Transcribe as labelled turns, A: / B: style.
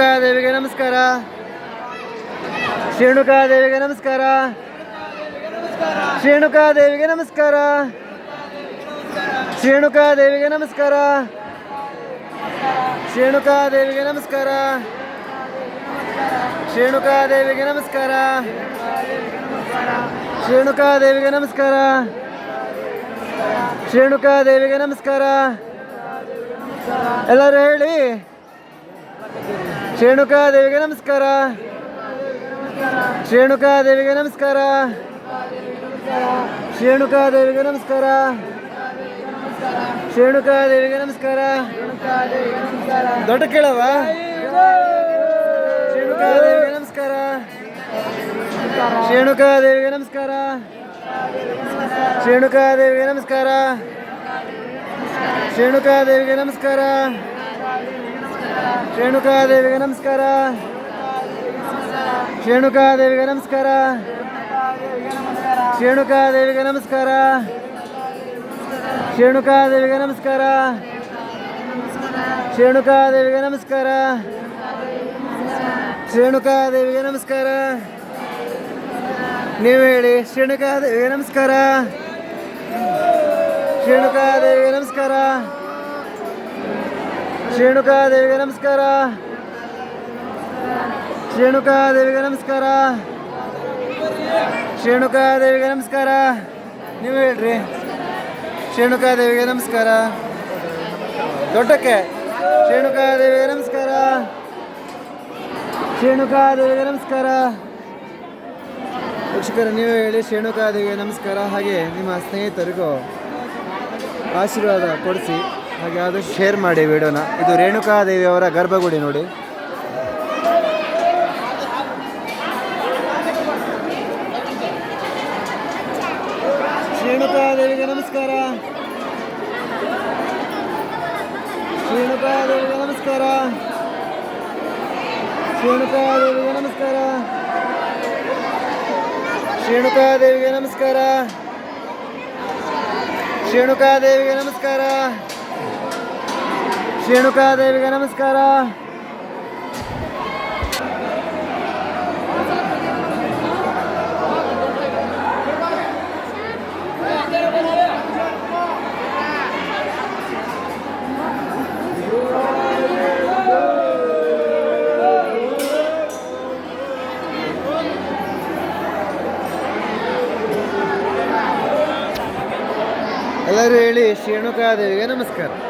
A: ದೇವಿಗೆ ನಮಸ್ಕಾರ. ರೇಣುಕಾದೇವಿಗೆ ನಮಸ್ಕಾರ. ರೇಣುಕಾದೇವಿಗೆ ನಮಸ್ಕಾರ. ರೇಣುಕಾದೇವಿಗೆ ನಮಸ್ಕಾರ. ರೇಣುಕಾದೇವಿಗೆ ನಮಸ್ಕಾರ. ರೇಣುಕಾದೇವಿಗೆ ನಮಸ್ಕಾರ. ರೇಣುಕಾದೇವಿಗೆ ನಮಸ್ಕಾರ. ರೇಣುಕಾದೇವಿಗೆ ನಮಸ್ಕಾರ. ಎಲ್ಲರೂ ಹೇಳಿ. ರೇಣುಕಾದೇವಿಗೆ ನಮಸ್ಕಾರ. ರೇಣುಕಾದೇವಿಗೆ ನಮಸ್ಕಾರ. ರೇಣುಕಾದೇವಿಗೆ ನಮಸ್ಕಾರ. ರೇಣುಕಾದೇವಿಗೆ ನಮಸ್ಕಾರ. ದೊಡ್ಡ ಕೇಳವ. ರೇಣುಕಾದೇವಿಗೆ ನಮಸ್ಕಾರ. ರೇಣುಕಾದೇವಿಗೆ ನಮಸ್ಕಾರ. ರೇಣುಕಾದೇವಿಗೆ ನಮಸ್ಕಾರ. ರೇಣುಕಾದೇವಿಗೆ ನಮಸ್ಕಾರ. ರೇಣುಕಾದೇವಿಗೆ ನಮಸ್ಕಾರ. ರೇಣುಕಾದೇವಿಗೆ ನಮಸ್ಕಾರ. ರೇಣುಕಾದೇವಿಗೆ ನಮಸ್ಕಾರ. ರೇಣುಕಾದೇವಿಗೆ ನಮಸ್ಕಾರ. ರೇಣುಕಾದೇವಿಗೆ ನಮಸ್ಕಾರ. ರೇಣುಕಾದೇವಿಗೆ ನಮಸ್ಕಾರ. ನೀವು ಹೇಳಿ. ರೇಣುಕಾದೇವಿಗೆ ನಮಸ್ಕಾರ. ರೇಣುಕಾದೇವಿಗೆ ನಮಸ್ಕಾರ. ರೇಣುಕಾದೇವಿಗೆ ನಮಸ್ಕಾರ. ರೇಣುಕಾದೇವಿಗೆ ನಮಸ್ಕಾರ. ರೇಣುಕಾದೇವಿಗೆ ನಮಸ್ಕಾರ. ನೀವು ಹೇಳ್ರಿ. ರೇಣುಕಾದೇವಿಗೆ ನಮಸ್ಕಾರ. ದೊಡ್ಡಕ್ಕೆ. ರೇಣುಕಾದೇವಿಗೆ ನಮಸ್ಕಾರ. ರೇಣುಕಾದೇವಿಗೆ ನಮಸ್ಕಾರ. ವೀಕ್ಷಕರು ನೀವು ಹೇಳಿ. ರೇಣುಕಾದೇವಿಗೆ ನಮಸ್ಕಾರ. ಹಾಗೆ ನಿಮ್ಮ ಸ್ನೇಹಿತರಿಗೂ ಆಶೀರ್ವಾದ ಕೊಡಿಸಿ. ಹಾಗೆ ಆದಷ್ಟು ಶೇರ್ ಮಾಡಿ ವಿಡಿಯೋನ. ಇದು ರೇಣುಕಾದೇವಿ ಅವರ ಗರ್ಭಗುಡಿ ನೋಡಿ. ರೇಣುಕಾದೇವಿಗೆ ನಮಸ್ಕಾರ. ರೇಣುಕಾದೇವಿಗೆ ನಮಸ್ಕಾರ. ರೇಣುಕಾದೇವಿಗೆ ನಮಸ್ಕಾರ. ರೇಣುಕಾದೇವಿಗೆ ನಮಸ್ಕಾರ. ರೇಣುಕಾದೇವಿಗೆ ನಮಸ್ಕಾರ. ರೇಣುಕಾದೇವಿಗೆ ನಮಸ್ಕಾರ. ಎಲ್ಲರೂ ಹೇಳಿ. ರೇಣುಕಾದೇವಿಗೆ ನಮಸ್ಕಾರ.